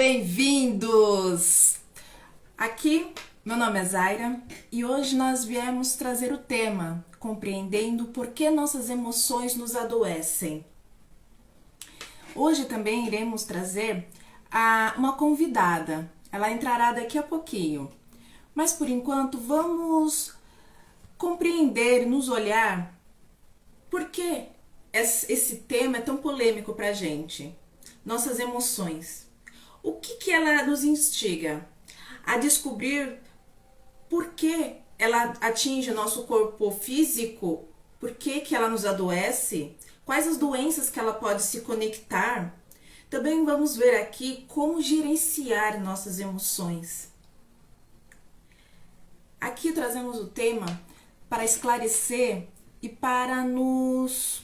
bem-vindos! Aqui, meu nome é Zaira e hoje nós viemos trazer o tema compreendendo por que nossas emoções nos adoecem. Hoje também iremos trazer uma convidada, ela entrará daqui a pouquinho, mas por enquanto vamos compreender e nos olhar por que esse tema é tão polêmico pra gente. Nossas emoções. O que ela nos instiga? A descobrir por que ela atinge o nosso corpo físico, por que ela nos adoece, quais as doenças que ela pode se conectar. Também vamos ver aqui como gerenciar nossas emoções. Aqui trazemos o tema para esclarecer e para nos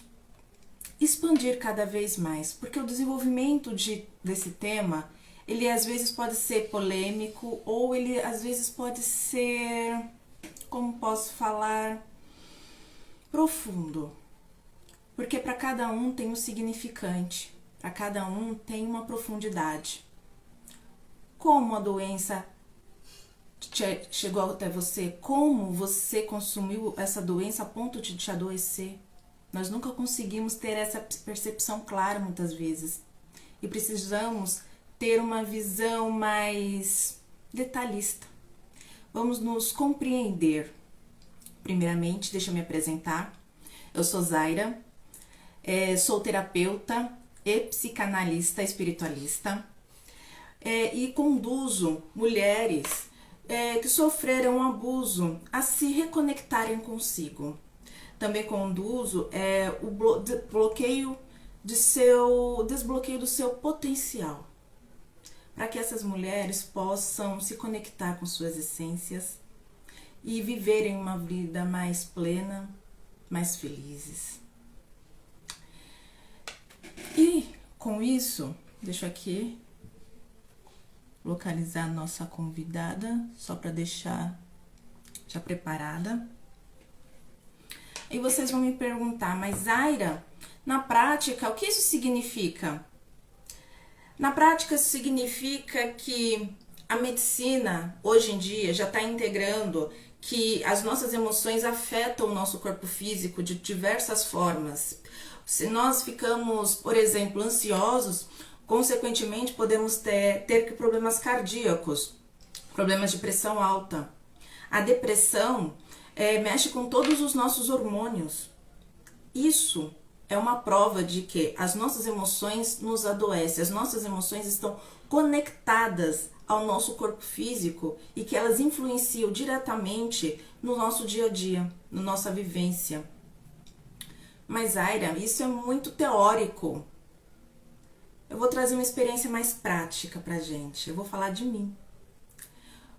expandir cada vez mais, porque o desenvolvimento desse tema, ele às vezes pode ser polêmico ou ele às vezes pode ser, como posso falar, profundo, porque para cada um tem um significante, para cada um tem uma profundidade. Como a doença chegou até você, como você consumiu essa doença a ponto de te adoecer. Nós nunca conseguimos ter essa percepção clara muitas vezes. E precisamos ter uma visão mais detalhista. Vamos nos compreender. Primeiramente, deixa eu me apresentar. Eu sou Zaira, sou terapeuta e psicanalista espiritualista. E conduzo mulheres que sofreram um abuso a se reconectarem consigo. Também conduzo o desbloqueio do seu potencial, para que essas mulheres possam se conectar com suas essências e viverem uma vida mais plena, mais felizes. E com isso, deixa eu aqui localizar a nossa convidada, só para deixar já preparada. E vocês vão me perguntar, mas Zaira, na prática, o que isso significa? Na prática, isso significa que a medicina, hoje em dia, já está integrando que as nossas emoções afetam o nosso corpo físico de diversas formas. Se nós ficamos, por exemplo, ansiosos, consequentemente podemos ter problemas cardíacos, problemas de pressão alta. A depressão mexe com todos os nossos hormônios. Isso é uma prova de que as nossas emoções nos adoecem, as nossas emoções estão conectadas ao nosso corpo físico e que elas influenciam diretamente no nosso dia a dia, na nossa vivência. Mas, Zaira, isso é muito teórico. Eu vou trazer uma experiência mais prática pra gente. Eu vou falar de mim.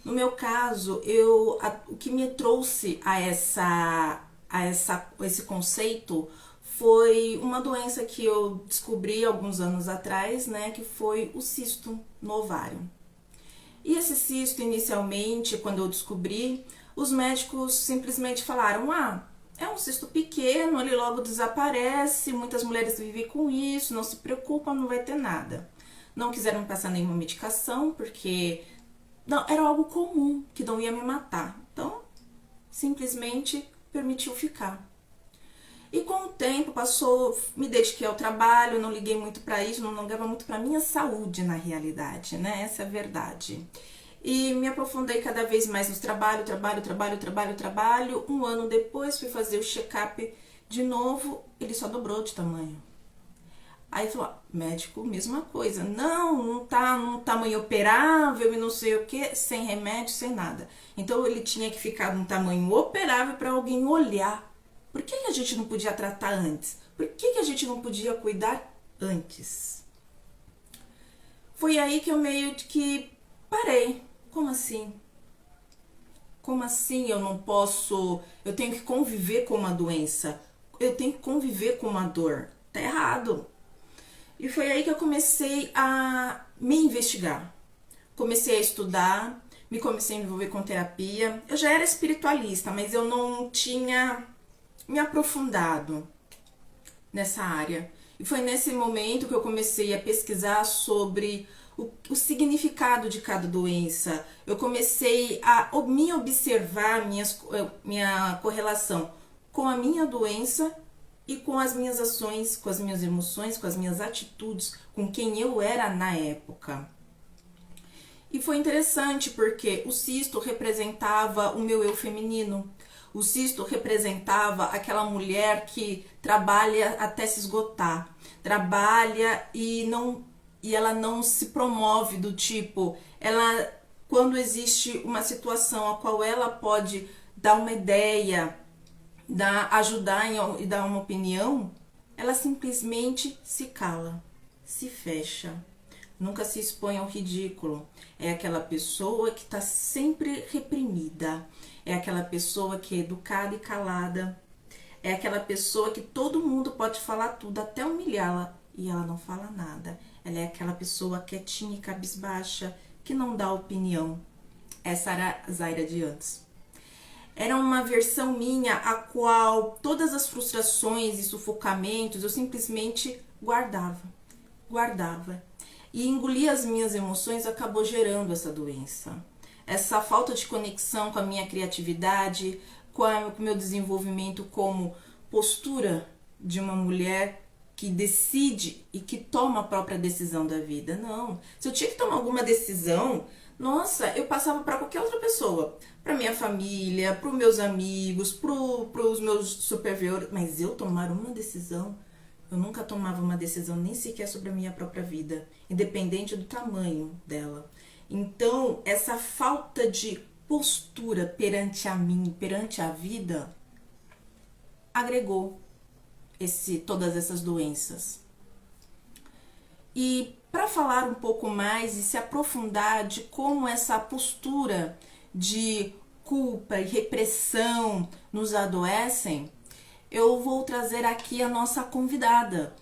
No meu caso, o que me trouxe a esse conceito foi uma doença que eu descobri alguns anos atrás, né, que foi o cisto no ovário. E esse cisto, inicialmente, quando eu descobri, os médicos simplesmente falaram, é um cisto pequeno, ele logo desaparece, muitas mulheres vivem com isso, não se preocupam, não vai ter nada. Não quiseram me passar nenhuma medicação, porque não, era algo comum, que não ia me matar. Então, simplesmente permitiu ficar. E com o tempo passou, me dediquei ao trabalho, não liguei muito para isso, não ligava muito para minha saúde na realidade, né? Essa é a verdade. E me aprofundei cada vez mais no trabalho. Um ano depois fui fazer o check-up de novo, ele só dobrou de tamanho. Aí falou, médico, mesma coisa. Não tá num tamanho operável e não sei o que, sem remédio, sem nada. Então ele tinha que ficar num tamanho operável para alguém olhar. Por que a gente não podia tratar antes? Por que a gente não podia cuidar antes? Foi aí que eu meio que parei. Como assim? Como assim eu não posso... Eu tenho que conviver com uma doença. Eu tenho que conviver com uma dor. Tá errado. E foi aí que eu comecei a me investigar. Comecei a estudar, comecei a me envolver com terapia. Eu já era espiritualista, mas eu não tinha me aprofundado nessa área. E foi nesse momento que eu comecei a pesquisar sobre o significado de cada doença. Eu comecei a me observar minha correlação com a minha doença e com as minhas ações, com as minhas emoções, com as minhas atitudes, com quem eu era na época. E foi interessante porque o cisto representava o meu eu feminino. O cisto representava aquela mulher que trabalha até se esgotar, trabalha e ela não se promove do tipo, ela quando existe uma situação a qual ela pode dar uma ideia, ajudar e dar uma opinião, ela simplesmente se cala, se fecha, nunca se expõe ao ridículo. É aquela pessoa que está sempre reprimida, é aquela pessoa que é educada e calada, é aquela pessoa que todo mundo pode falar tudo, até humilhá-la, e ela não fala nada. Ela é aquela pessoa quietinha e cabisbaixa, que não dá opinião. Essa era a Zaira de antes. Era uma versão minha a qual todas as frustrações e sufocamentos eu simplesmente guardava. E engolir as minhas emoções acabou gerando essa doença. Essa falta de conexão com a minha criatividade, com o meu desenvolvimento como postura de uma mulher que decide e que toma a própria decisão da vida. Não. Se eu tinha que tomar alguma decisão, nossa, eu passava para qualquer outra pessoa. Para minha família, para os meus amigos, para os meus superiores. Mas eu tomar uma decisão, eu nunca tomava uma decisão nem sequer sobre a minha própria vida, independente do tamanho dela. Então, essa falta de postura perante a mim, perante a vida, agregou todas essas doenças. E para falar um pouco mais e se aprofundar de como essa postura de culpa e repressão nos adoecem, eu vou trazer aqui a nossa convidada.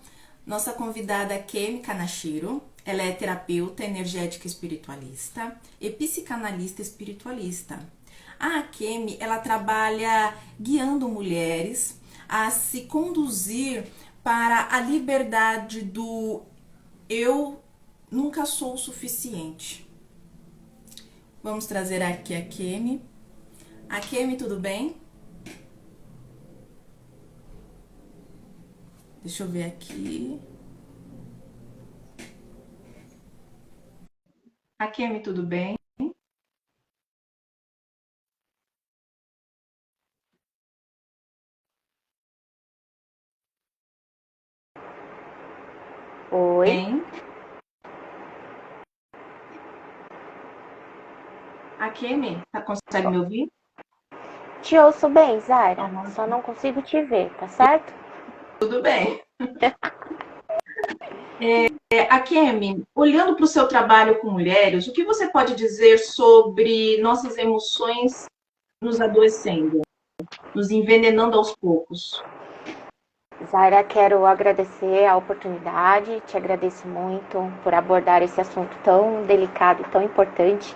Nossa convidada é Kemi Kanashiro. Ela é terapeuta energética espiritualista e psicanalista espiritualista. A Kemi, ela trabalha guiando mulheres a se conduzir para a liberdade do eu nunca sou o suficiente. Vamos trazer aqui a Kemi. A Kemi, tudo bem? Deixa eu ver aqui. A Kemi, tudo bem? Oi. Bem. A Kemi, consegue me ouvir? Te ouço bem, Zaira. Só não consigo te ver, tá certo? Tudo bem. A Kemi, olhando para o seu trabalho com mulheres, o que você pode dizer sobre nossas emoções nos adoecendo, nos envenenando aos poucos? Zaira, quero agradecer a oportunidade, te agradeço muito por abordar esse assunto tão delicado e tão importante,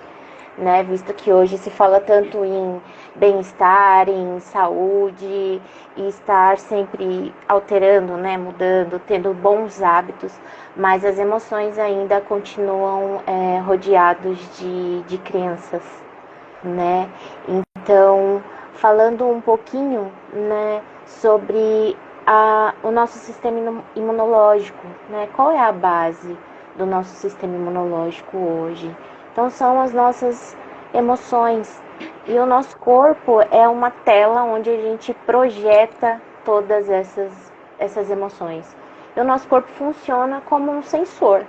né? Visto que hoje se fala tanto em bem-estar, em saúde e estar sempre alterando, né? Mudando, tendo bons hábitos, mas as emoções ainda continuam rodeados de crenças, né? Então, falando um pouquinho, né, sobre o nosso sistema imunológico, né? Qual é a base do nosso sistema imunológico hoje? Então, são as nossas emoções. E o nosso corpo é uma tela onde a gente projeta todas essas emoções. E o nosso corpo funciona como um sensor.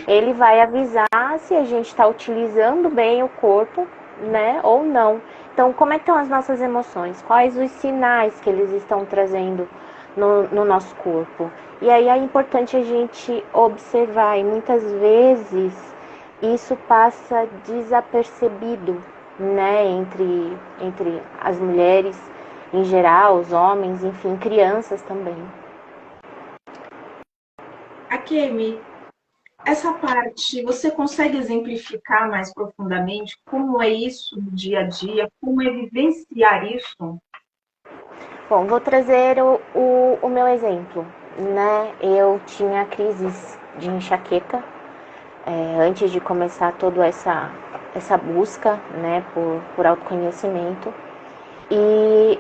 Ele vai avisar se a gente está utilizando bem o corpo, né, ou não. Então, como é que estão as nossas emoções? Quais os sinais que eles estão trazendo no nosso corpo? E aí é importante a gente observar, e muitas vezes isso passa desapercebido, né, entre as mulheres em geral, os homens, enfim, crianças também. A Kemi, essa parte, você consegue exemplificar mais profundamente como é isso no dia a dia, como é vivenciar isso? Bom, vou trazer o meu exemplo, né? Eu tinha crises de enxaqueca, antes de começar toda essa busca, né, por autoconhecimento. E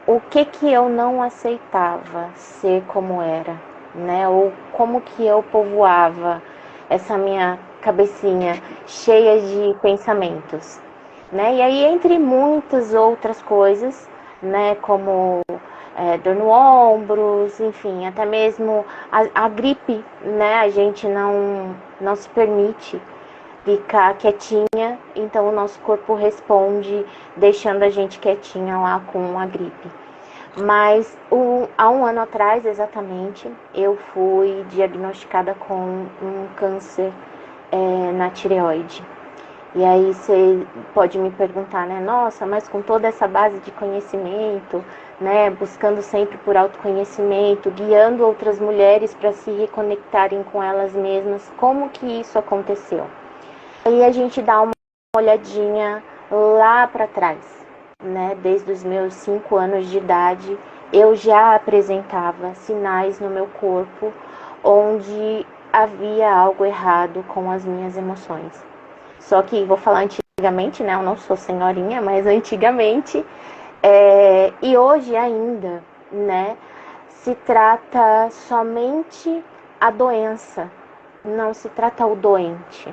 o que eu não aceitava ser como era, né? Ou como que eu povoava essa minha cabecinha cheia de pensamentos, né? E aí, entre muitas outras coisas, né? Como dor no ombros, enfim, até mesmo a gripe, né? A gente não se permite ficar quietinha, então o nosso corpo responde deixando a gente quietinha lá com a gripe. Mas há um ano atrás, exatamente, eu fui diagnosticada com um câncer na tireoide. E aí você pode me perguntar, né? Nossa, mas com toda essa base de conhecimento, né? Buscando sempre por autoconhecimento, guiando outras mulheres para se reconectarem com elas mesmas, como que isso aconteceu? Aí a gente dá uma olhadinha lá para trás, né? Desde os meus 5 anos de idade, eu já apresentava sinais no meu corpo onde havia algo errado com as minhas emoções. Só que vou falar antigamente, né? Eu não sou senhorinha, mas antigamente e hoje ainda, né? Se trata somente a doença, não se trata o doente.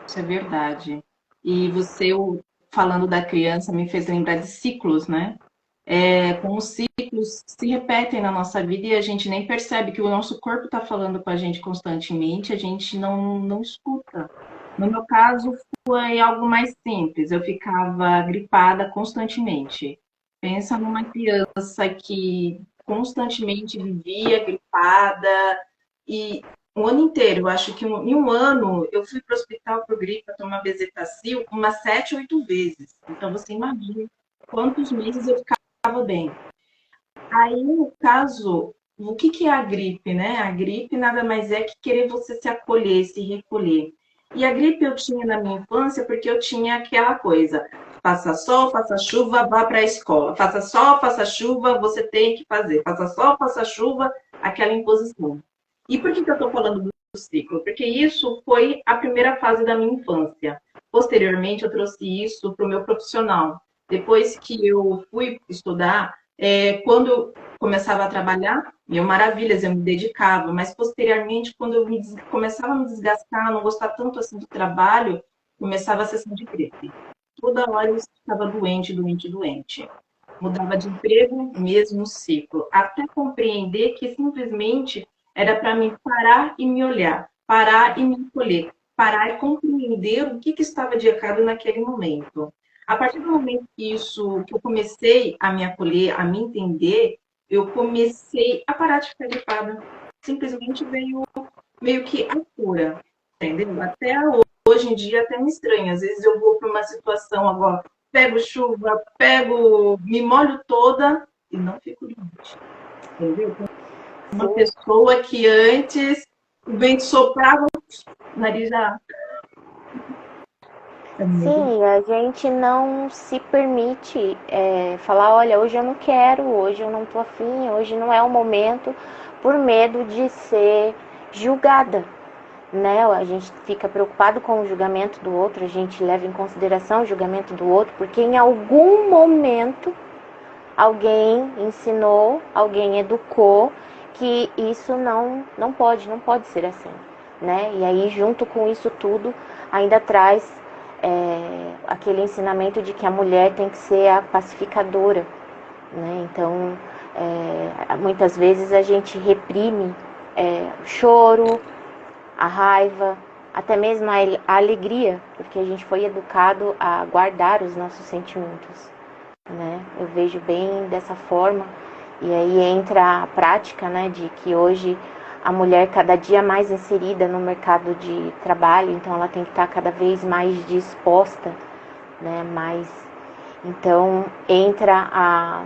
Isso é verdade. E você, falando da criança, me fez lembrar de ciclos, né? Como os ciclos se repetem na nossa vida e a gente nem percebe que o nosso corpo está falando com a gente constantemente, a gente não escuta. No meu caso, foi algo mais simples. Eu ficava gripada constantemente. Pensa numa criança que constantemente vivia gripada e o ano inteiro. Eu acho que em um ano eu fui para o hospital por gripe para tomar bezetacil umas 7, 8 vezes. Então você imagina quantos meses eu ficava bem. Aí, no caso, o que é a gripe, né? A gripe nada mais é que querer você se acolher, se recolher. E a gripe eu tinha na minha infância porque eu tinha aquela coisa: faça sol, faça chuva, vá para a escola. Faça sol, faça chuva, você tem que fazer. Faça sol, faça chuva, aquela imposição. E por que eu estou falando do ciclo? Porque isso foi a primeira fase da minha infância. Posteriormente, eu trouxe isso para o meu profissional. Depois que eu fui estudar, quando eu começava a trabalhar, mil maravilhas, eu me dedicava, mas posteriormente, quando eu começava a me desgastar, não gostar tanto assim do trabalho, começava a sessão de gripe. Toda hora eu estava doente, doente, doente. Mudava de emprego, mesmo ciclo, até compreender que simplesmente era para mim parar e me olhar, parar e me encolher, parar e compreender o que estava de errado naquele momento. A partir do momento que eu comecei a me acolher, a me entender, eu comecei a parar de ficar gripada. Simplesmente veio meio que a cura, entendeu? Até hoje em dia até me estranha. Às vezes eu vou para uma situação agora, pego chuva, me molho toda e não fico doente, entendeu? Uma pessoa que antes o vento soprava, o nariz já. Sim, a gente não se permite falar, olha, hoje eu não quero, hoje eu não tô afim, hoje não é o momento, por medo de ser julgada, né? A gente fica preocupado com o julgamento do outro, a gente leva em consideração o julgamento do outro, porque em algum momento alguém ensinou, alguém educou que isso não pode ser assim, né? E aí, junto com isso tudo, ainda traz aquele ensinamento de que a mulher tem que ser a pacificadora, né? Então, muitas vezes a gente reprime o choro, a raiva, até mesmo a alegria, porque a gente foi educado a guardar os nossos sentimentos, né? Eu vejo bem dessa forma. E aí entra a prática, né, de que hoje a mulher cada dia mais inserida no mercado de trabalho, então ela tem que estar cada vez mais disposta, né, então entra a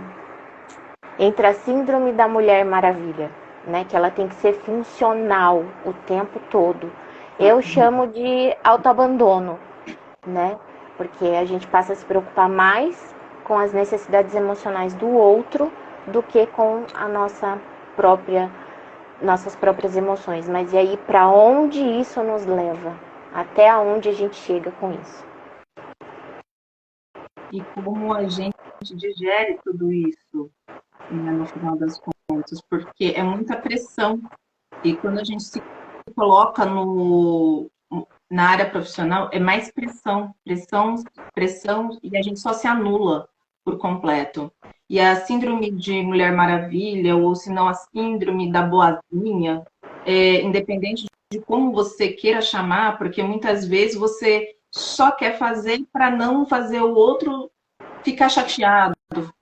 síndrome da Mulher Maravilha, né, que ela tem que ser funcional o tempo todo. Eu chamo de autoabandono, né, porque a gente passa a se preocupar mais com as necessidades emocionais do outro do que com a nossa própria nossas próprias emoções. Mas e aí, para onde isso nos leva? Até onde a gente chega com isso? E como a gente digere tudo isso, né, no final das contas, porque é muita pressão. E quando a gente se coloca na área profissional, é mais pressão, pressão, pressão, e a gente só se anula por completo. E a síndrome de Mulher Maravilha, ou se não a síndrome da boazinha, independente de como você queira chamar, porque muitas vezes você só quer fazer para não fazer o outro ficar chateado,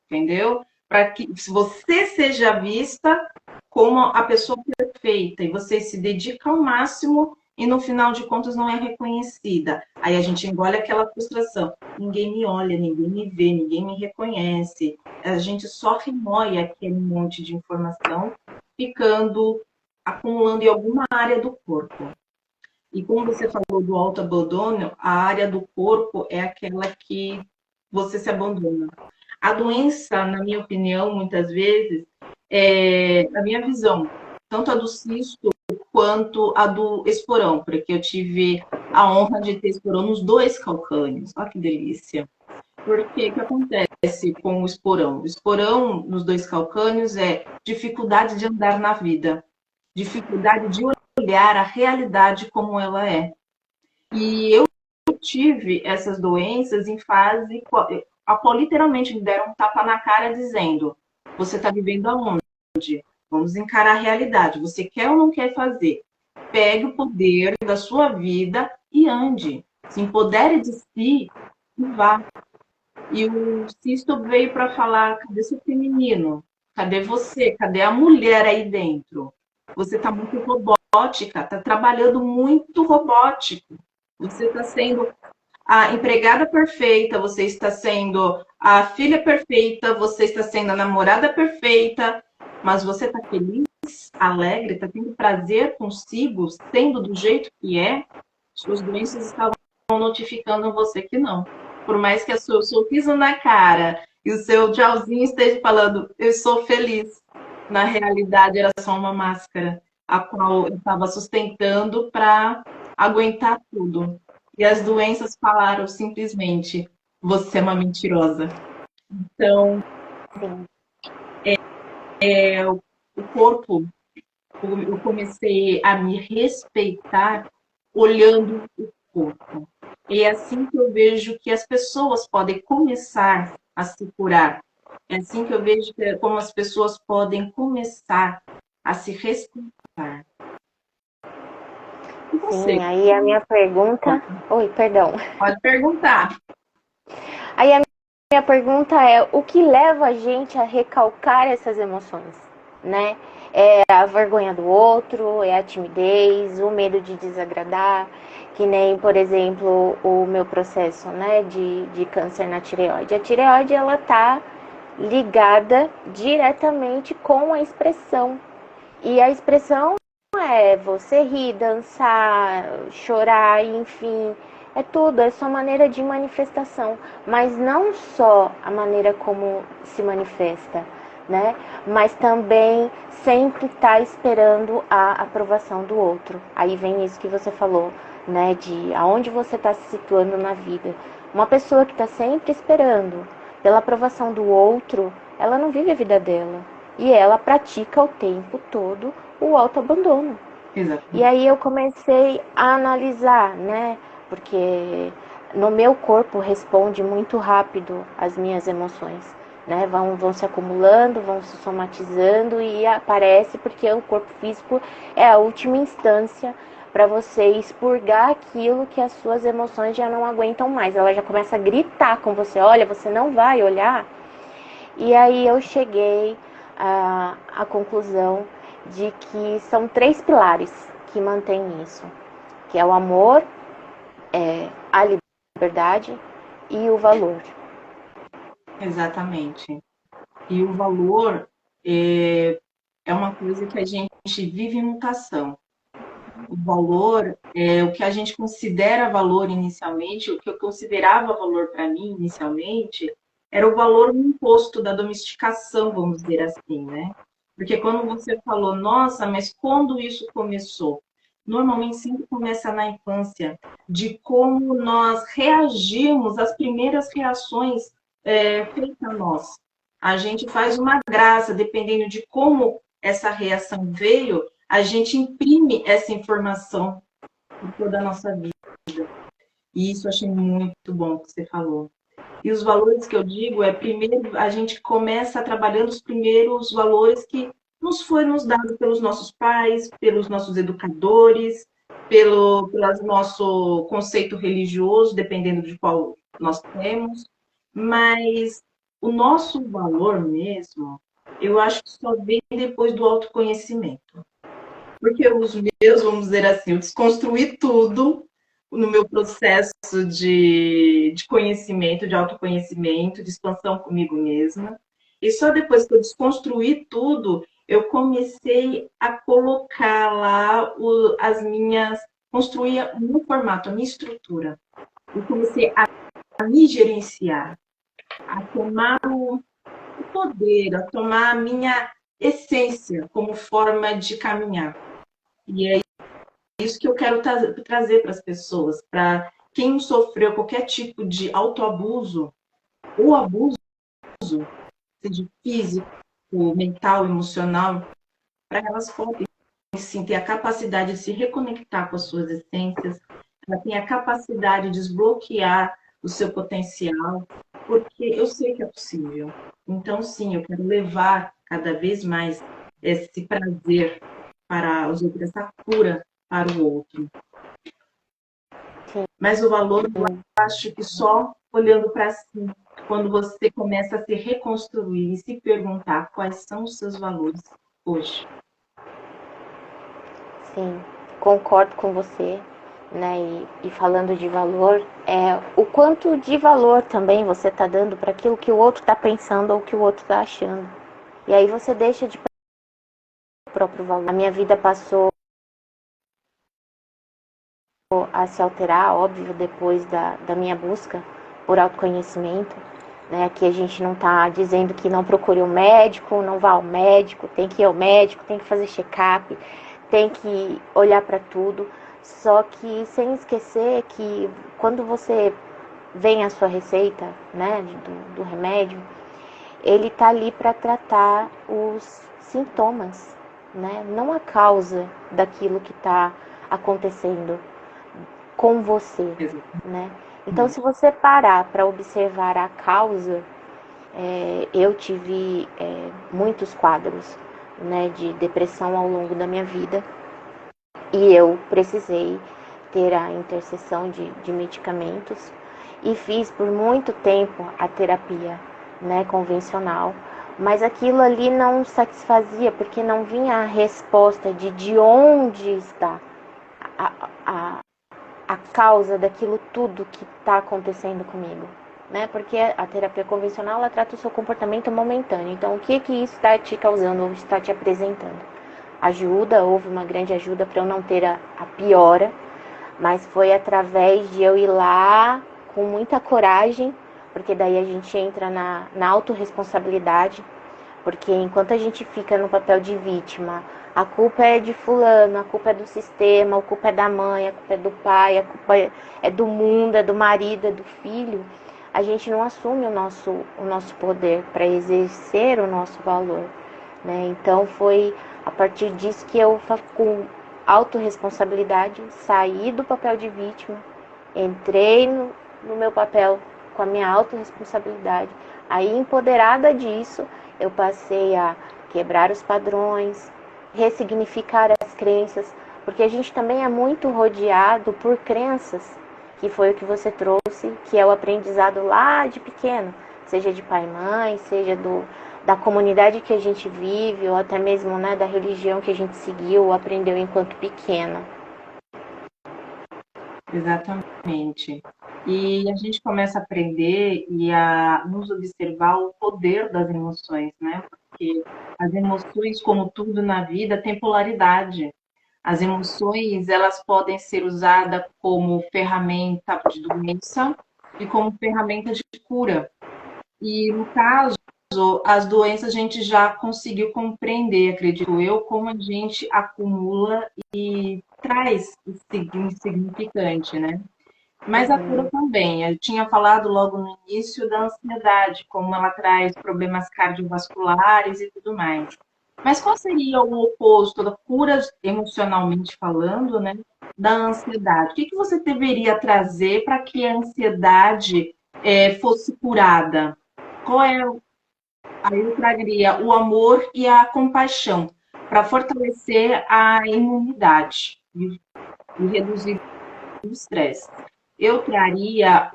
entendeu? Para que você seja vista como a pessoa perfeita e você se dedica ao máximo e no final de contas não é reconhecida. Aí a gente engole aquela frustração. Ninguém me olha, ninguém me vê, ninguém me reconhece. A gente só remoe aquele monte de informação, ficando, acumulando em alguma área do corpo. E como você falou do autoabandono, a área do corpo é aquela que você se abandona. A doença, na minha opinião, muitas vezes, na minha visão, tanto a do cisto quanto a do esporão, porque eu tive a honra de ter esporão nos dois calcânios. Olha que delícia. Porque o que acontece com o esporão? O esporão nos dois calcânios é dificuldade de andar na vida, dificuldade de olhar a realidade como ela é. E eu tive essas doenças em fase a qual literalmente me deram um tapa na cara dizendo: você está vivendo aonde? Vamos encarar a realidade. Você quer ou não quer fazer? Pegue o poder da sua vida e ande. Se empodere de si e vá. E o Sisto veio para falar: cadê seu feminino? Cadê você? Cadê a mulher aí dentro? Você está muito robótica, está trabalhando muito robótico. Você está sendo a empregada perfeita, você está sendo a filha perfeita, você está sendo a namorada perfeita, mas você está feliz, alegre, está tendo prazer consigo, sendo do jeito que é? Suas doenças estavam notificando a você que não. Por mais que o seu sorriso na cara e o seu tchauzinho esteja falando, eu sou feliz. Na realidade, era só uma máscara, a qual eu estava sustentando para aguentar tudo. E as doenças falaram simplesmente: você é uma mentirosa. Então, Sim. o corpo, eu comecei a me respeitar olhando o corpo. E é assim que eu vejo que as pessoas podem começar a se curar. É assim que eu vejo como as pessoas podem começar a se respeitar. E você? Sim, aí a minha pergunta. Oi, perdão. Pode perguntar. Aí a minha pergunta é: o que leva a gente a recalcar essas emoções, né? É a vergonha do outro, é a timidez, o medo de desagradar, que nem, por exemplo, o meu processo, né, de câncer na tireoide. A tireoide, ela tá ligada diretamente com a expressão. E a expressão é você rir, dançar, chorar, enfim, é tudo, é sua maneira de manifestação, mas não só a maneira como se manifesta, né? Mas também sempre tá esperando a aprovação do outro. Aí vem isso que você falou, né? De aonde você está se situando na vida. Uma pessoa que está sempre esperando pela aprovação do outro, ela não vive a vida dela. E ela pratica o tempo todo o autoabandono. Exatamente. E aí eu comecei a analisar, né? Porque no meu corpo responde muito rápido as minhas emoções, né? Vão se acumulando, vão se somatizando e aparece porque o corpo físico é a última instância para você expurgar aquilo que as suas emoções já não aguentam mais. Ela já começa a gritar com você: olha, você não vai olhar. E aí eu cheguei à conclusão de que são 3 pilares que mantêm isso, que é o amor, a liberdade e o valor. Exatamente. E o valor é uma coisa que a gente vive em mutação. O valor é o que a gente considera valor inicialmente, o que eu considerava valor para mim inicialmente, era o valor imposto da domesticação, vamos dizer assim, né? Porque quando você falou, nossa, mas quando isso começou? Normalmente sempre começa na infância, de como nós reagimos às primeiras reações feitas a nós. A gente faz uma graça, dependendo de como essa reação veio, a gente imprime essa informação por toda a nossa vida. E isso eu achei muito bom que você falou. E os valores que eu digo primeiro, a gente começa trabalhando os primeiros valores que nos foram dados pelos nossos pais, pelos nossos educadores, pelo nosso conceito religioso, dependendo de qual nós temos. Mas o nosso valor mesmo, eu acho que só vem depois do autoconhecimento. Porque os meus, vamos dizer assim, eu desconstruí tudo no meu processo de conhecimento, de autoconhecimento, de expansão comigo mesma. E só depois que eu desconstruí tudo, eu comecei a colocar lá as minhas, construir o meu formato, a minha estrutura. E comecei a me gerenciar, a tomar o poder, a tomar a minha essência como forma de caminhar. E é isso que eu quero trazer para as pessoas, para quem sofreu qualquer tipo de autoabuso ou abuso, seja físico, mental, emocional, para elas podem sim ter a capacidade de se reconectar com as suas essências, ela tem a capacidade de desbloquear o seu potencial, porque eu sei que é possível. Então, sim, eu quero levar cada vez mais esse prazer para os outros, essa cura para o outro. Sim. Mas o valor, eu acho que só olhando para si, quando você começa a se reconstruir e se perguntar quais são os seus valores hoje. Sim, concordo com você, né? E falando de valor, o quanto de valor também você está dando para aquilo que o outro está pensando ou que o outro está achando. E aí você deixa de próprio valor. A minha vida passou a se alterar, óbvio, depois da minha busca por autoconhecimento. Né? Aqui a gente não está dizendo que não procure um médico, não vá ao médico, tem que ir ao médico, tem que fazer check-up, tem que olhar para tudo. Só que sem esquecer que quando você vem a sua receita, né, do remédio, ele está ali para tratar os sintomas, né? Não a causa daquilo que está acontecendo com você, né? Então, se você parar para observar a causa, eu tive muitos quadros, né, de depressão ao longo da minha vida e eu precisei ter a interseção de medicamentos e fiz por muito tempo a terapia, né, convencional, mas aquilo ali não satisfazia porque não vinha a resposta de onde está a causa daquilo tudo que está acontecendo comigo, né? Porque a terapia convencional ela trata o seu comportamento momentâneo. Então, o que isso está te causando ou está te apresentando? Ajuda, houve uma grande ajuda para eu não ter a piora, mas foi através de eu ir lá com muita coragem, porque daí a gente entra na autorresponsabilidade, porque enquanto a gente fica no papel de vítima, a culpa é de fulano, a culpa é do sistema, a culpa é da mãe, a culpa é do pai, a culpa é do mundo, é do marido, é do filho, a gente não assume o nosso poder para exercer o nosso valor, né? Então foi a partir disso que eu, com autorresponsabilidade, saí do papel de vítima, entrei no meu papel com a minha autorresponsabilidade. Aí, empoderada disso, eu passei a quebrar os padrões, ressignificar as crenças, porque a gente também é muito rodeado por crenças, que foi o que você trouxe, que é o aprendizado lá de pequeno, seja de pai e mãe, seja da comunidade que a gente vive, ou até mesmo, né, da religião que a gente seguiu ou aprendeu enquanto pequeno. Exatamente. E a gente começa a aprender e a nos observar o poder das emoções, né? Porque as emoções, como tudo na vida, têm polaridade. As emoções, elas podem ser usadas como ferramenta de doença e como ferramenta de cura. E no caso as doenças a gente já conseguiu compreender, acredito eu, como a gente acumula e traz o significante, né? Mas a cura Uhum. também. Eu tinha falado logo no início da ansiedade, como ela traz problemas cardiovasculares e tudo mais. Mas qual seria o oposto da cura emocionalmente falando, né, da ansiedade? O que que você deveria trazer para que a ansiedade fosse curada? Qual é? Aí eu traria o amor e a compaixão para fortalecer a imunidade e reduzir o estresse. Eu traria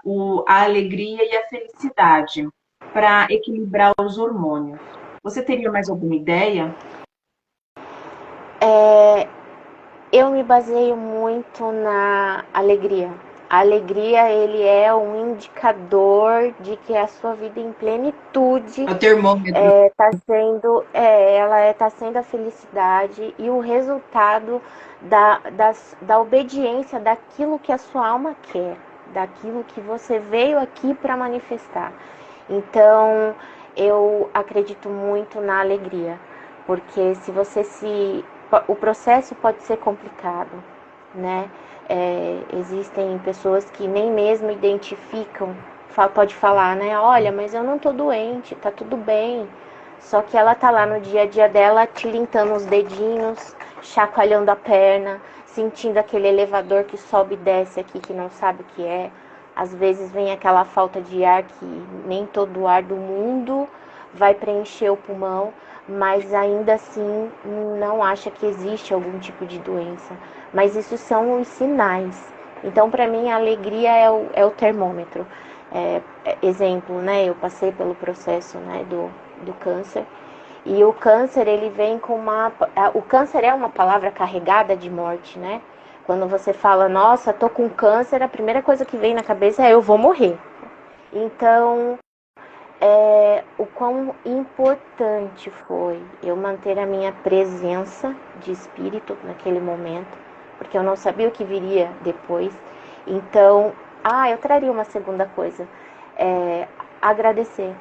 a alegria e a felicidade para equilibrar os hormônios. Você teria mais alguma ideia? Eu me baseio muito na alegria. A alegria, ele é um indicador de que a sua vida em plenitude É o termômetro. tá sendo a felicidade e o resultado da obediência daquilo que a sua alma quer, daquilo que você veio aqui para manifestar. Então, eu acredito muito na alegria, porque se você se o processo pode ser complicado, né? Existem pessoas que nem mesmo identificam, pode falar, né? Olha, mas eu não tô doente, tá tudo bem. Só que ela tá lá no dia a dia dela, tilintando os dedinhos, chacoalhando a perna, sentindo aquele elevador que sobe e desce aqui, que não sabe o que é. Às vezes vem aquela falta de ar que nem todo o ar do mundo vai preencher o pulmão, mas ainda assim não acha que existe algum tipo de doença. Mas isso são os sinais. Então, para mim, a alegria é o termômetro. Exemplo, né? Eu passei pelo processo, né, do câncer. E o câncer, ele vem com uma... O câncer é uma palavra carregada de morte, né? Quando você fala, nossa, tô com câncer, a primeira coisa que vem na cabeça é eu vou morrer. Então, o quão importante foi eu manter a minha presença de espírito naquele momento, porque eu não sabia o que viria depois. Então, eu traria uma segunda coisa, agradecer,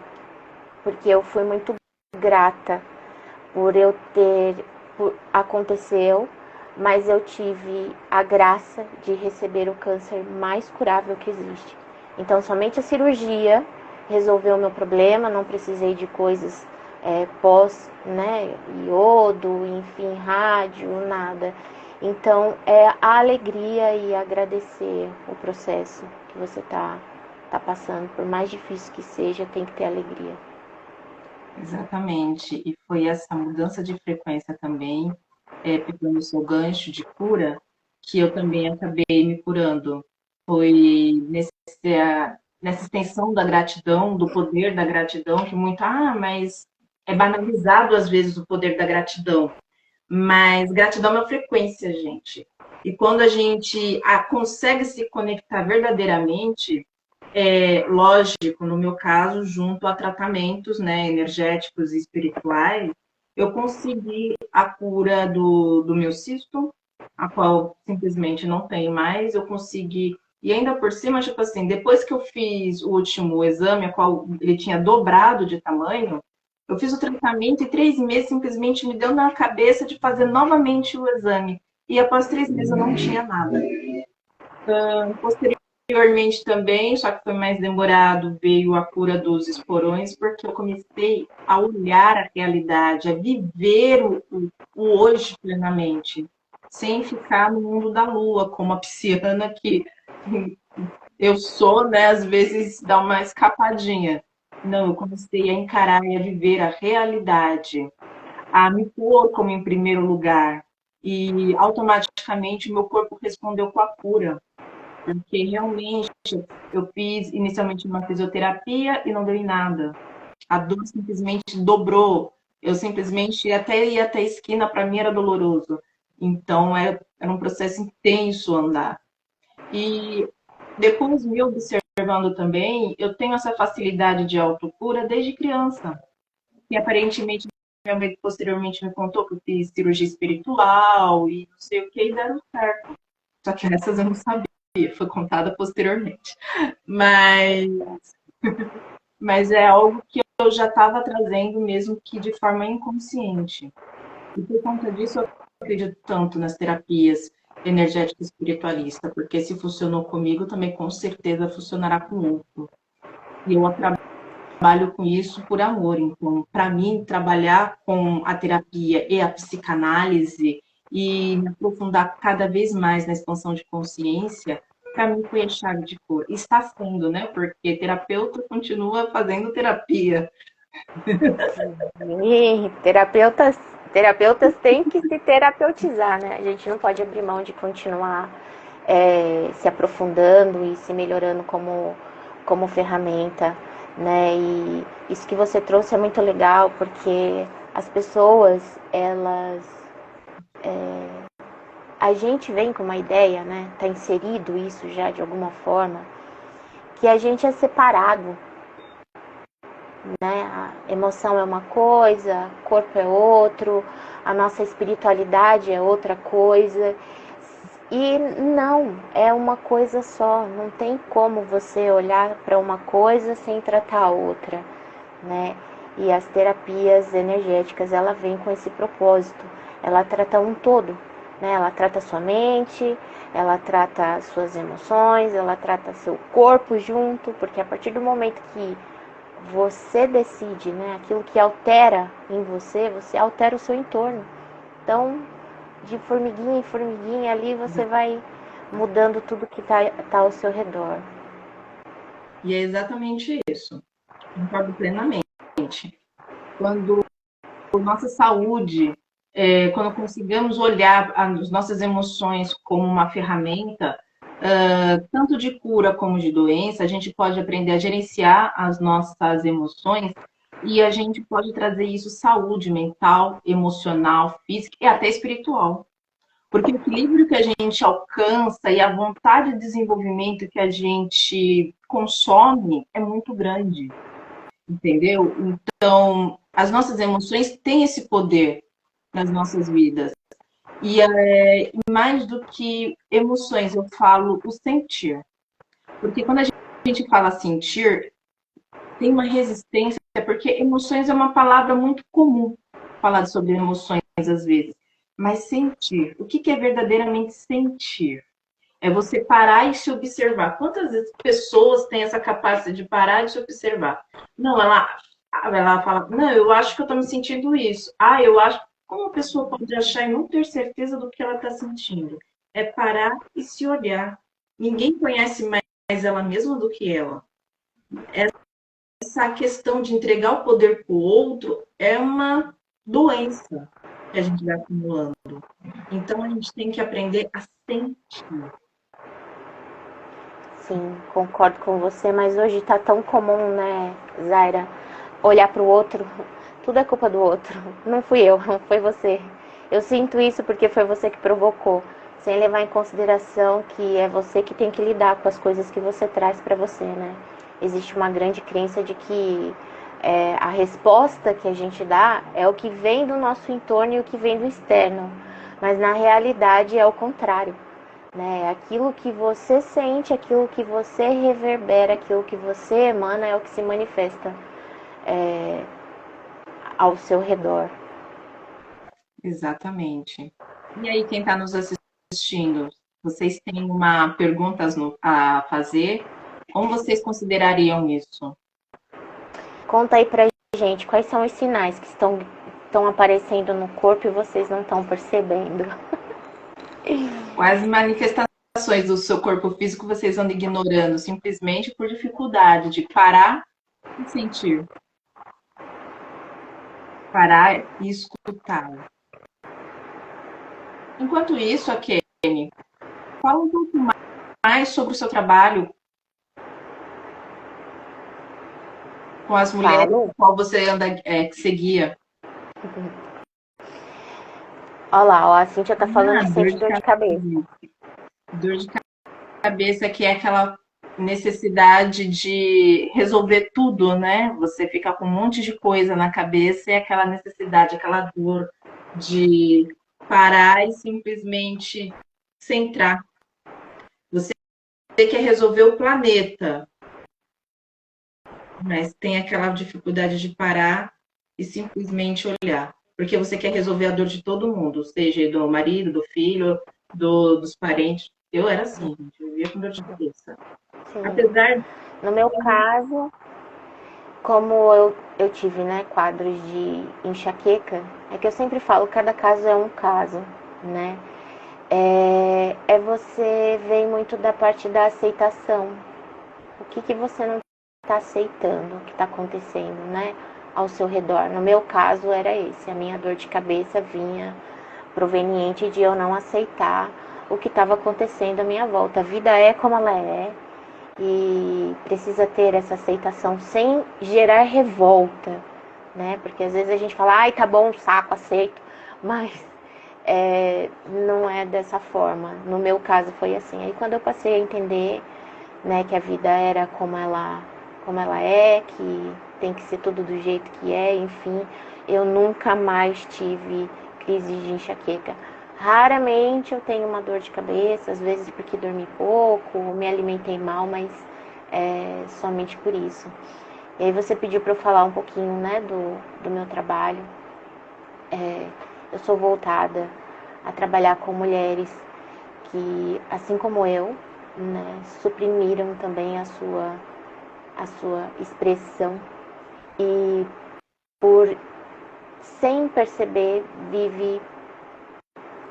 porque eu fui muito grata por eu aconteceu, mas eu tive a graça de receber o câncer mais curável que existe. Então, somente a cirurgia resolveu o meu problema, não precisei de coisas pós, né, iodo, enfim, rádio, nada. Então, é a alegria e agradecer o processo que você tá passando. Por mais difícil que seja, tem que ter alegria. Exatamente. E foi essa mudança de frequência também, pegando o seu gancho de cura, que eu também acabei me curando. Foi nessa extensão da gratidão, do poder da gratidão, que muito, mas é banalizado às vezes o poder da gratidão. Mas gratidão é uma frequência, gente. E quando a gente consegue se conectar verdadeiramente, lógico, no meu caso, junto a tratamentos, né, energéticos e espirituais, eu consegui a cura do meu cisto, a qual simplesmente não tenho mais, eu consegui, e ainda por cima, tipo assim, depois que eu fiz o último exame, a qual ele tinha dobrado de tamanho, eu fiz o tratamento e 3 meses simplesmente me deu na cabeça de fazer novamente o exame. E após 3 meses eu não tinha nada. Posteriormente também, só que foi mais demorado, veio a cura dos esporões, porque eu comecei a olhar a realidade, a viver o hoje plenamente, sem ficar no mundo da lua, como a pisciana que eu sou, né? Às vezes dá uma escapadinha. Não, eu comecei a encarar e a viver a realidade, a me pôr como em primeiro lugar. E automaticamente o meu corpo respondeu com a cura. Porque realmente eu fiz inicialmente uma fisioterapia e não deu em nada. A dor simplesmente dobrou. Eu simplesmente ia até a esquina, para mim era doloroso. Então era um processo intenso andar. E depois me observando também, eu tenho essa facilidade de autocura desde criança. E aparentemente minha mãe posteriormente me contou que eu fiz cirurgia espiritual e não sei o que, e deram certo. Só que essas eu não sabia, foi contada posteriormente. Mas, mas é algo que eu já estava trazendo mesmo que de forma inconsciente. E por conta disso, eu acredito tanto nas terapias energética espiritualista, porque se funcionou comigo, também com certeza funcionará com outro. E eu trabalho com isso por amor. Então, para mim, trabalhar com a terapia e a psicanálise e me aprofundar cada vez mais na expansão de consciência, para mim foi a chave de cor. E está sendo, né? Porque terapeuta continua fazendo terapia. E terapeutas têm que se terapeutizar, né? A gente não pode abrir mão de continuar se aprofundando e se melhorando como ferramenta, né? E isso que você trouxe é muito legal, porque as pessoas, a gente vem com uma ideia, né? Tá inserido isso já de alguma forma, que a gente é separado, né? A emoção é uma coisa, o corpo é outro, a nossa espiritualidade é outra coisa. E não, é uma coisa só. Não tem como você olhar para uma coisa sem tratar a outra, né? E as terapias energéticas, ela vem com esse propósito. Ela trata um todo, né? Ela trata a sua mente, ela trata as suas emoções, ela trata seu corpo junto, porque a partir do momento que você decide, né, aquilo que altera em você, você altera o seu entorno. Então, de formiguinha em formiguinha ali, você vai mudando tudo que tá ao seu redor. E é exatamente isso. Concordo plenamente. Quando a nossa saúde, quando conseguimos olhar as nossas emoções como uma ferramenta, tanto de cura como de doença, a gente pode aprender a gerenciar as nossas emoções e a gente pode trazer isso saúde mental, emocional, física e até espiritual. Porque o equilíbrio que a gente alcança e a vontade de desenvolvimento que a gente consome é muito grande, entendeu? Então, as nossas emoções têm esse poder nas nossas vidas. E mais do que emoções, eu falo o sentir. Porque quando a gente fala sentir, tem uma resistência, porque emoções é uma palavra muito comum falar sobre emoções às vezes. Mas sentir, o que é verdadeiramente sentir? É você parar e se observar. Quantas vezes pessoas têm essa capacidade de parar e se observar? Não, ela fala, não, eu acho que eu estou me sentindo isso. Ah, eu acho. Como a pessoa pode achar e não ter certeza do que ela está sentindo? É parar e se olhar. Ninguém conhece mais ela mesma do que ela. Essa questão de entregar o poder para o outro é uma doença que a gente vai acumulando. Então a gente tem que aprender a sentir. Sim, concordo com você, mas hoje tá tão comum, né, Zaira, olhar pro outro, tudo é culpa do outro. Não fui eu, não foi você. Eu sinto isso porque foi você que provocou, sem levar em consideração que é você que tem que lidar com as coisas que você traz para você, né? Existe uma grande crença de que a resposta que a gente dá é o que vem do nosso entorno e o que vem do externo, mas na realidade é o contrário. Né? Aquilo que você sente, aquilo que você reverbera, aquilo que você emana é o que se manifesta ao seu redor. Exatamente. E aí, quem está nos assistindo, vocês têm uma pergunta a fazer? Como vocês considerariam isso? Conta aí pra gente quais são os sinais que estão aparecendo no corpo e vocês não estão percebendo. Quais manifestações do seu corpo físico vocês andam ignorando simplesmente por dificuldade de parar e sentir? Parar e escutar. Enquanto isso, a Kenny, fala um pouco mais sobre o seu trabalho com as mulheres com qual você anda, que seguia. Olha lá, ó, a Cíntia tá falando que sente dor de cabeça. Dor de cabeça, que é aquela necessidade de resolver tudo, né? Você fica com um monte de coisa na cabeça e aquela necessidade, aquela dor de parar e simplesmente centrar. Você quer resolver o planeta. mas tem aquela dificuldade de parar e simplesmente olhar. Porque você quer resolver a dor de todo mundo, seja do marido, do filho, dos parentes. Eu era assim, gente, eu via com dor de cabeça. Sim. Apesar No meu caso, como eu tive, né, quadros de enxaqueca, é que eu sempre falo, cada caso é um caso, né? É você ver muito da parte da aceitação. O que você não está aceitando, o que está acontecendo, né, ao seu redor. No meu caso era esse, a minha dor de cabeça vinha proveniente de eu não aceitar o que estava acontecendo à minha volta. A vida é como ela é e precisa ter essa aceitação sem gerar revolta, né? Porque às vezes a gente fala, ai, tá bom, saco, aceito, mas não é dessa forma. No meu caso foi assim. Aí quando eu passei a entender, né, que a vida era como ela é, que tem que ser tudo do jeito que é, enfim, eu nunca mais tive crise de enxaqueca. Raramente eu tenho uma dor de cabeça, às vezes porque dormi pouco, me alimentei mal, mas somente por isso. E aí você pediu para eu falar um pouquinho, né, do meu trabalho. Eu sou voltada a trabalhar com mulheres que, assim como eu, né, suprimiram também a sua expressão e por sem perceber vive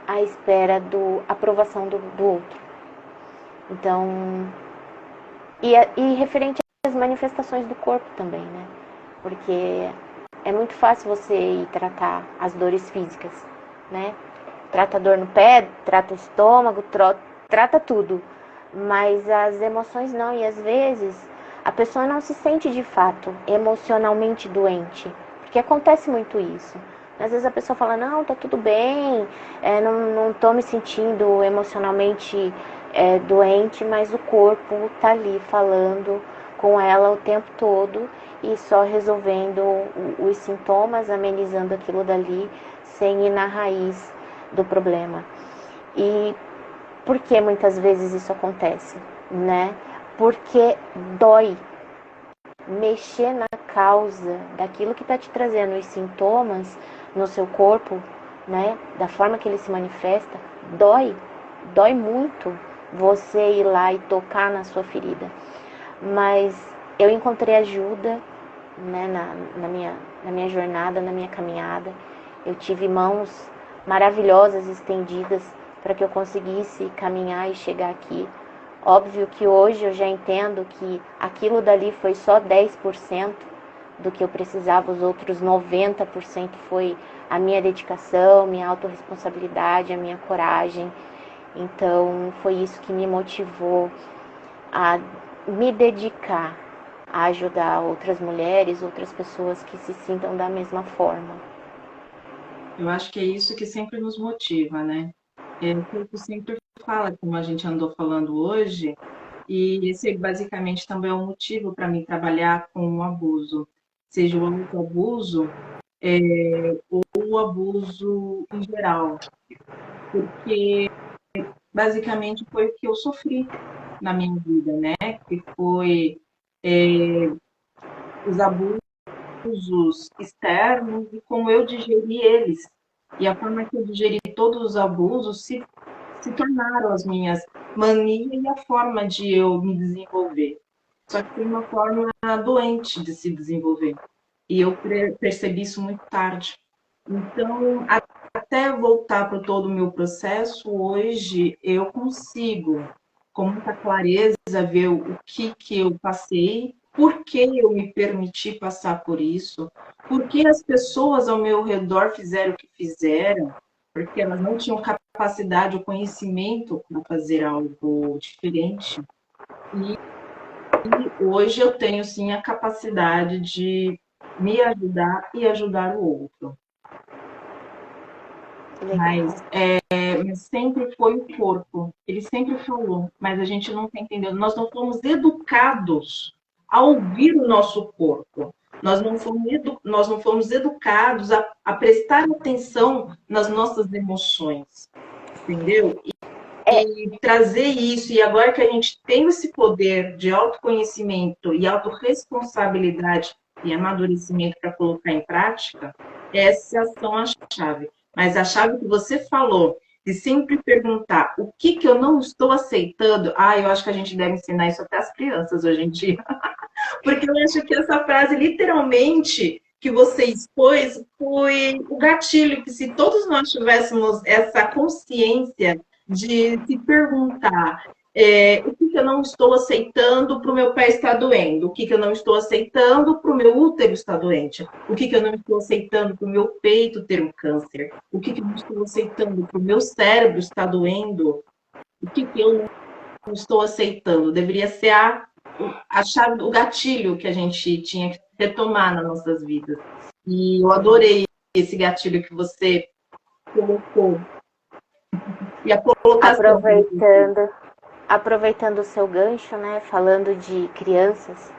à espera do aprovação do outro. Então, e referente às manifestações do corpo também, né? Porque é muito fácil você ir tratar as dores físicas, né? Trata a dor no pé, trata o estômago, trata tudo. Mas as emoções não, e às vezes a pessoa não se sente de fato emocionalmente doente, porque acontece muito isso. Às vezes a pessoa fala, não, tá tudo bem, não tô me sentindo emocionalmente doente, mas o corpo tá ali falando com ela o tempo todo e só resolvendo os sintomas, amenizando aquilo dali, sem ir na raiz do problema. E por que muitas vezes isso acontece, né? Porque dói. Mexer na causa daquilo que está te trazendo os sintomas no seu corpo, né? Da forma que ele se manifesta, dói. Dói muito você ir lá e tocar na sua ferida. Mas eu encontrei ajuda, né, na minha jornada, na minha caminhada. Eu tive mãos maravilhosas estendidas para que eu conseguisse caminhar e chegar aqui. Óbvio que hoje eu já entendo que aquilo dali foi só 10% do que eu precisava, os outros 90% foi a minha dedicação, minha autorresponsabilidade, a minha coragem. Então foi isso que me motivou a me dedicar a ajudar outras mulheres, outras pessoas que se sintam da mesma forma. Eu acho que é isso que sempre nos motiva, né? É o que eu sempre fala, como a gente andou falando hoje, e esse basicamente também é um motivo para mim trabalhar com o abuso, seja o autoabuso ou o abuso em geral, porque basicamente foi o que eu sofri na minha vida, né? Que foi os abusos externos e como eu digeri eles. E a forma que eu digeri todos os abusos se tornaram as minhas manias e a forma de eu me desenvolver. Só que foi uma forma doente de se desenvolver. E eu percebi isso muito tarde. Então, até voltar para todo o meu processo, hoje eu consigo, com muita clareza, ver o que eu passei, por que eu me permiti passar por isso, por que as pessoas ao meu redor fizeram o que fizeram, porque elas não tinham capacidade ou conhecimento para fazer algo diferente. E hoje eu tenho sim a capacidade de me ajudar e ajudar o outro. Legal. Mas sempre foi o corpo. Ele sempre falou, mas a gente não está entendendo. Nós não fomos educados a ouvir o nosso corpo. Nós não fomos educados a prestar atenção nas nossas emoções, entendeu? E trazer isso, e agora que a gente tem esse poder de autoconhecimento e autorresponsabilidade e amadurecimento para colocar em prática, essas são as chaves. Mas a chave que você falou, de sempre perguntar o que eu não estou aceitando, eu acho que a gente deve ensinar isso até às crianças hoje em dia. Porque eu acho que essa frase, literalmente, que você expôs, foi o gatilho que, se todos nós tivéssemos essa consciência de se perguntar o que eu não estou aceitando para o meu pé estar doendo, o que eu não estou aceitando para o meu útero estar doente, o que eu não estou aceitando para o meu peito ter um câncer, o que eu não estou aceitando para o meu cérebro estar doendo, o que eu não estou aceitando. Deveria ser a chave, o gatilho que a gente tinha que retomar nas nossas vidas. E eu adorei esse gatilho que você colocou. E a colocação. Aproveitando o seu gancho, né, falando de crianças,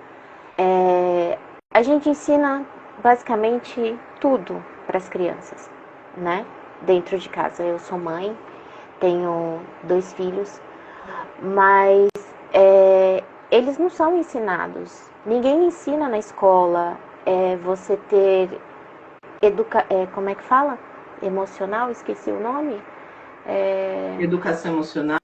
a gente ensina basicamente tudo para as crianças, né, dentro de casa. Eu sou mãe, tenho 2 filhos, mas eles não são ensinados. Ninguém ensina na escola você ter como é que fala? Emocional, esqueci o nome. Educação emocional.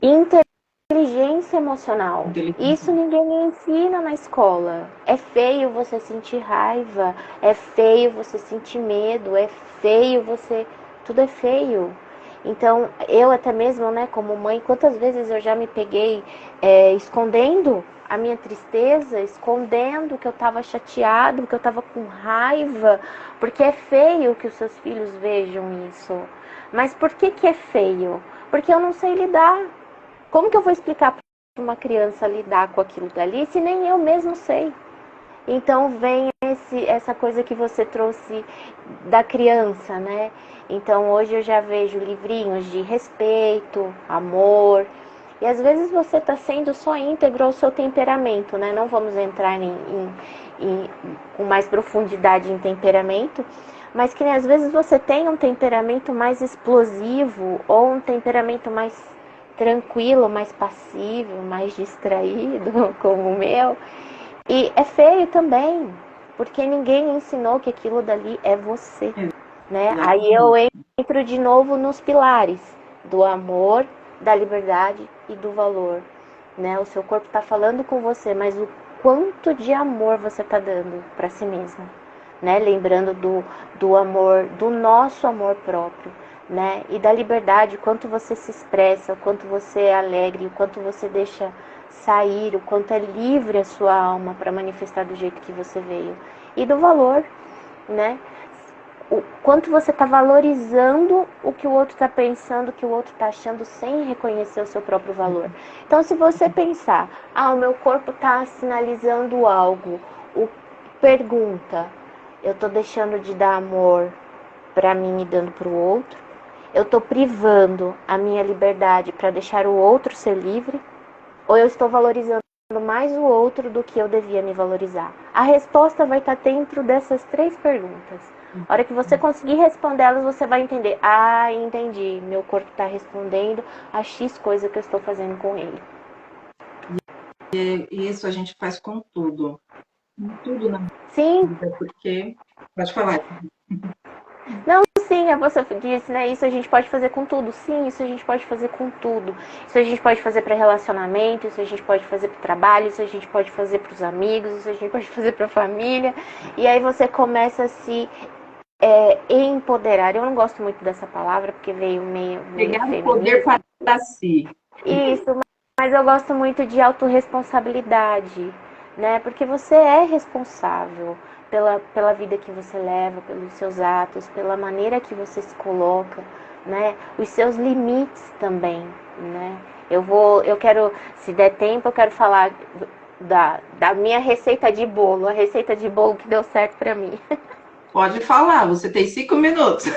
Inteligência emocional. Isso ninguém ensina na escola. É feio você sentir raiva, é feio você sentir medo, é feio você... Tudo é feio. Então, eu até mesmo, né, como mãe, quantas vezes eu já me peguei escondendo a minha tristeza, escondendo que eu estava chateado, que eu estava com raiva, porque é feio que os seus filhos vejam isso. Mas por que é feio? Porque eu não sei lidar. Como que eu vou explicar para uma criança lidar com aquilo dali, se nem eu mesmo sei? Então vem essa coisa que você trouxe da criança, né? Então hoje eu já vejo livrinhos de respeito, amor. E às vezes você está sendo só íntegro ao seu temperamento, né? Não vamos entrar com mais profundidade em temperamento, mas que às vezes você tem um temperamento mais explosivo ou um temperamento mais tranquilo, mais passivo, mais distraído, como o meu. E é feio também, porque ninguém ensinou que aquilo dali é você, né? Aí eu entro de novo nos pilares do amor, da liberdade e do valor, né? O seu corpo está falando com você, mas o quanto de amor você está dando para si mesmo, né? Lembrando do amor, do nosso amor próprio, né? E da liberdade, o quanto você se expressa, o quanto você é alegre, o quanto você deixa sair, o quanto é livre a sua alma para manifestar do jeito que você veio. E do valor, né? O quanto você está valorizando o que o outro está pensando, o que o outro está achando, sem reconhecer o seu próprio valor. Então, se você pensar, o meu corpo está sinalizando algo, pergunta, eu estou deixando de dar amor para mim e dando para o outro? Eu estou privando a minha liberdade para deixar o outro ser livre? Ou eu estou valorizando mais o outro do que eu devia me valorizar? A resposta vai estar dentro dessas 3 perguntas. A hora que você conseguir responder elas, você vai entender. Entendi. Meu corpo está respondendo a X coisa que eu estou fazendo com ele. E isso a gente faz com tudo. Com tudo na Sim. vida, porque... Pode falar. Não, sim, você disse, né? Isso a gente pode fazer com tudo. Sim, isso a gente pode fazer com tudo. Isso a gente pode fazer para relacionamento, isso a gente pode fazer para o trabalho, isso a gente pode fazer para os amigos, isso a gente pode fazer para a família. E aí você começa a se empoderar. Eu não gosto muito dessa palavra, porque veio meio pegar o poder para si. Isso, mas eu gosto muito de autorresponsabilidade, né? Porque você é responsável pela vida que você leva, pelos seus atos, pela maneira que você se coloca, né? Os seus limites também, né? Eu quero, se der tempo, eu quero falar da minha receita de bolo, a receita de bolo que deu certo para mim. Pode falar, você tem 5 minutos.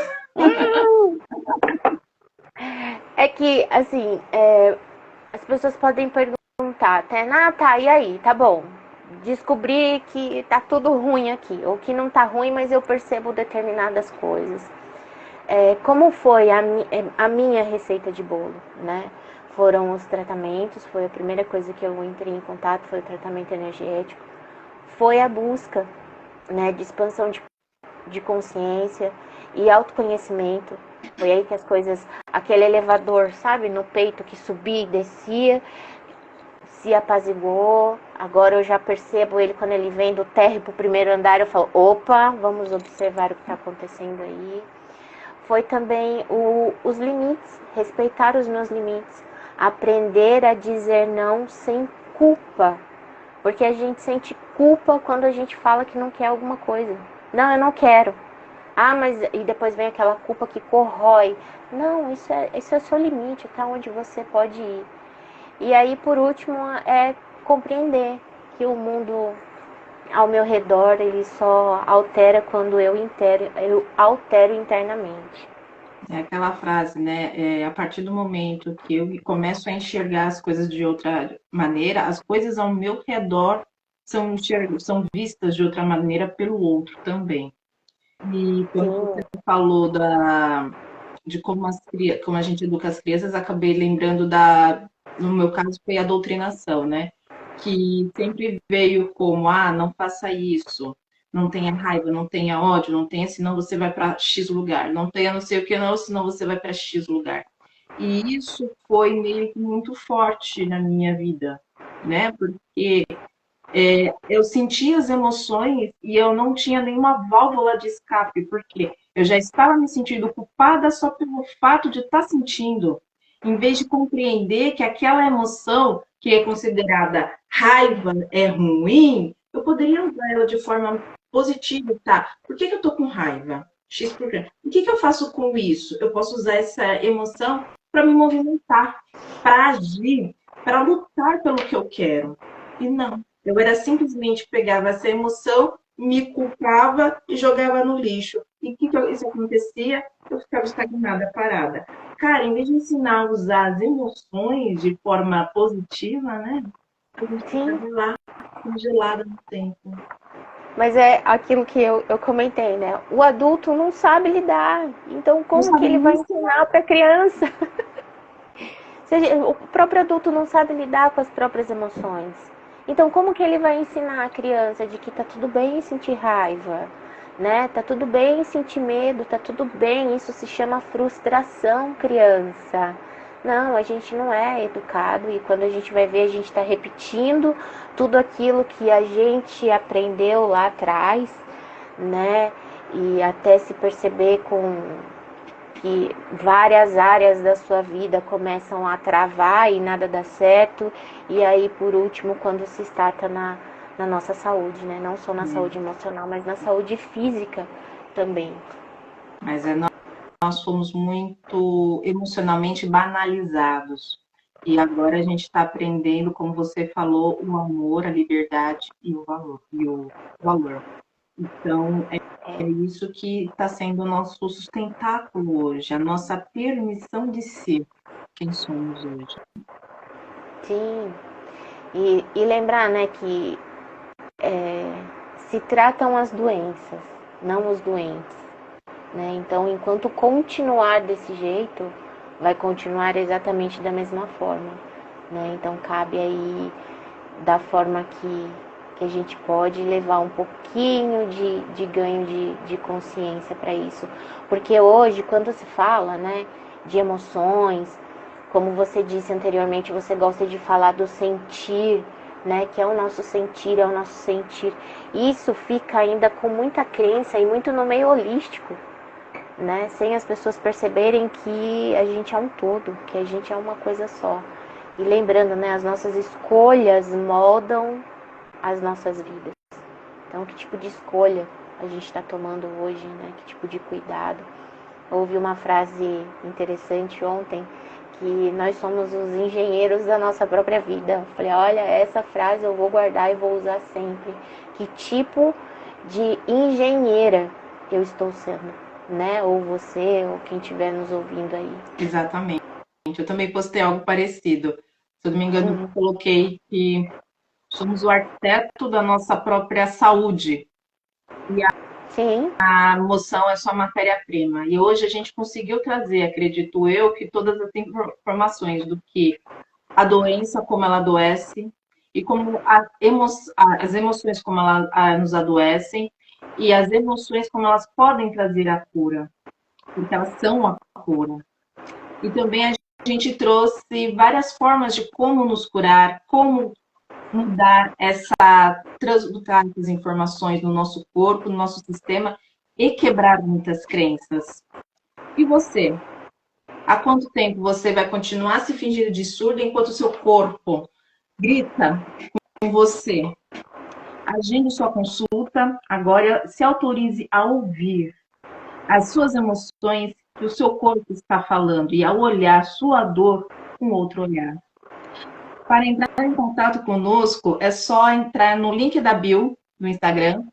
É que, assim, as pessoas podem perguntar até, tá, e aí, tá bom, descobri que tá tudo ruim aqui, ou que não tá ruim, mas eu percebo determinadas coisas. Como foi a minha receita de bolo, né? foram os tratamentos, foi a primeira coisa que eu entrei em contato, foi o tratamento energético, foi a busca, né, de expansão de consciência e autoconhecimento. Foi aí que as coisas, aquele elevador, sabe, no peito que subia e descia, se apaziguou. Agora eu já percebo ele quando ele vem do térreo para o primeiro andar, eu falo, opa, vamos observar o que está acontecendo aí. Foi também os limites, respeitar os meus limites, aprender a dizer não sem culpa, porque a gente sente culpa quando a gente fala que não quer alguma coisa. Não, eu não quero. Ah, mas e depois vem aquela culpa que corrói. Não, isso é o seu limite, até onde você pode ir. E aí, por último, é compreender que o mundo ao meu redor, ele só altera quando eu altero internamente. É aquela frase, né? A partir do momento que eu começo a enxergar as coisas de outra maneira, as coisas ao meu redor são vistas de outra maneira pelo outro também. E quando você falou de como a gente educa as crianças, acabei lembrando no meu caso, foi a doutrinação, né? Que sempre veio como, não faça isso, não tenha raiva, não tenha ódio, não tenha, senão você vai para X lugar, não tenha não sei o que não, senão você vai para X lugar. E isso foi meio que muito forte na minha vida, né? Porque eu sentia as emoções e eu não tinha nenhuma válvula de escape, porque eu já estava me sentindo culpada só pelo fato de estar sentindo, em vez de compreender que aquela emoção que é considerada raiva é ruim, eu poderia usar ela de forma positiva, tá? Por que eu estou com raiva? X por quê? O que eu faço com isso? Eu posso usar essa emoção para me movimentar, para agir, para lutar pelo que eu quero. E não. Eu era simplesmente pegava essa emoção, me culpava e jogava no lixo. E o que isso acontecia? Eu ficava estagnada, parada. Cara, em vez de ensinar a usar as emoções de forma positiva, né? A gente ficava lá, congelada no tempo. Mas é aquilo que eu comentei, né? O adulto não sabe lidar. Então, como que ele vai ensinar para a criança? O próprio adulto não sabe lidar com as próprias emoções. Então, como que ele vai ensinar a criança de que tá tudo bem sentir raiva, né? Tá tudo bem sentir medo, tá tudo bem. Isso se chama frustração, criança. Não, a gente não é educado e quando a gente vai ver, a gente está repetindo tudo aquilo que a gente aprendeu lá atrás, né? E até se perceber que várias áreas da sua vida começam a travar e nada dá certo. E aí, por último, quando se starta na nossa saúde, né? Não só na saúde emocional, mas na saúde física também. Mas nós fomos muito emocionalmente banalizados. E agora a gente está aprendendo, como você falou, o amor, a liberdade e o valor. Então, é isso que está sendo o nosso sustentáculo hoje, a nossa permissão de ser quem somos hoje. Sim. E lembrar, né, que se tratam as doenças, não os doentes. Né? Então, enquanto continuar desse jeito, vai continuar exatamente da mesma forma. Né? Então, cabe aí, da forma que a gente pode, levar um pouquinho de ganho de consciência para isso. Porque hoje, quando se fala, né, de emoções, como você disse anteriormente, você gosta de falar do sentir, né, que é o nosso sentir, é o nosso sentir. Isso fica ainda com muita crença e muito no meio holístico. Né? Sem as pessoas perceberem que a gente é um todo, que a gente é uma coisa só. E lembrando, né, as nossas escolhas moldam as nossas vidas. Então, que tipo de escolha a gente está tomando hoje, né? Que tipo de cuidado? Ouvi uma frase interessante ontem, que nós somos os engenheiros da nossa própria vida. Eu falei, olha, essa frase eu vou guardar e vou usar sempre. Que tipo de engenheira eu estou sendo? Né? Ou você, ou quem estiver nos ouvindo aí. Exatamente. Eu também postei algo parecido. Se eu não me engano, eu coloquei que somos o arquiteto da nossa própria saúde. E Sim, A emoção é sua matéria-prima. E hoje a gente conseguiu trazer, acredito eu, que todas as informações do que a doença, como ela adoece, e como as emoções, como elas nos adoecem, e as emoções, como elas podem trazer a cura, porque elas são a cura. E também a gente trouxe várias formas de como nos curar, como mudar transmutar essas informações no nosso corpo, no nosso sistema e quebrar muitas crenças. E você? Há quanto tempo você vai continuar se fingindo de surdo enquanto o seu corpo grita com você? Agende sua consulta, agora se autorize a ouvir as suas emoções que o seu corpo está falando e a olhar sua dor com outro olhar. Para entrar em contato conosco, é só entrar no link da bio do Instagram,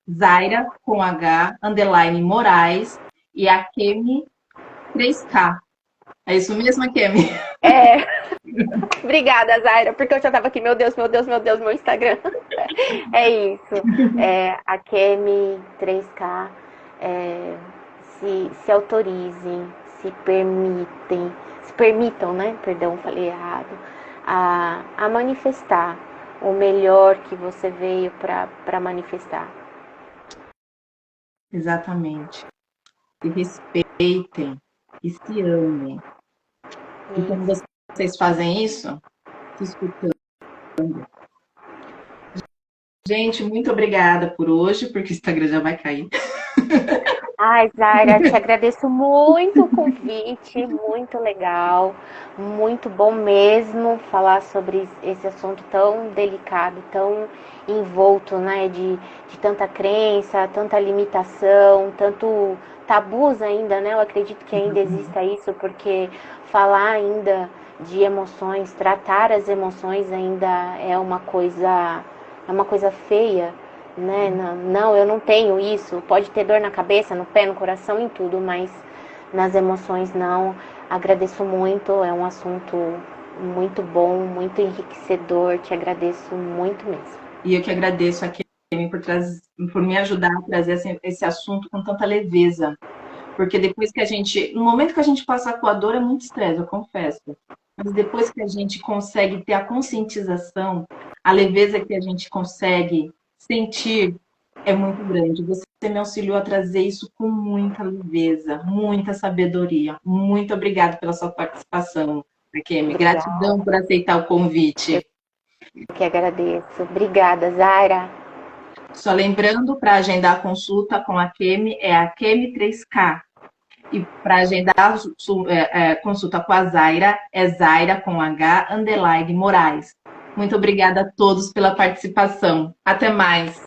Zaira, com H, underline Moraes, e a Kemi 3K. É isso mesmo, Kemi? é. Obrigada, Zaira, porque eu já tava aqui, meu Deus, meu Deus, meu Deus, meu Instagram. É isso. A Kemi 3K, se autorizem, se permitam, né? Perdão, falei errado, a manifestar o melhor que você veio para manifestar. Exatamente. Se respeitem e se amem. E quando vocês fazem isso, se escutando. Gente, muito obrigada por hoje, porque o Instagram já vai cair. Ai, Zaira, te agradeço muito o convite, muito legal, muito bom mesmo falar sobre esse assunto tão delicado, tão envolto, né, de tanta crença, tanta limitação, tanto tabus ainda, né? Eu acredito que ainda exista isso, porque falar ainda de emoções, tratar as emoções ainda é uma coisa feia, né? Não, eu não tenho isso. Pode ter dor na cabeça, no pé, no coração, em tudo, mas nas emoções não. Agradeço muito, é um assunto muito bom, muito enriquecedor. Te agradeço muito mesmo. E eu que agradeço a Kemi por me ajudar a trazer esse assunto com tanta leveza. Porque depois que no momento que a gente passa com a dor, é muito estresse, eu confesso. Mas depois que a gente consegue ter a conscientização, a leveza que a gente consegue sentir é muito grande. Você me auxiliou a trazer isso com muita leveza, muita sabedoria. Muito obrigada pela sua participação, Kemi. Obrigada, Gratidão por aceitar o convite. eu que agradeço. Obrigada, Zaira. Só lembrando, para agendar a consulta com a Kemi, é a Kemi 3K. E para agendar a consulta com a Zaira, é Zaira com H, underline Moraes. Muito obrigada a todos pela participação. Até mais.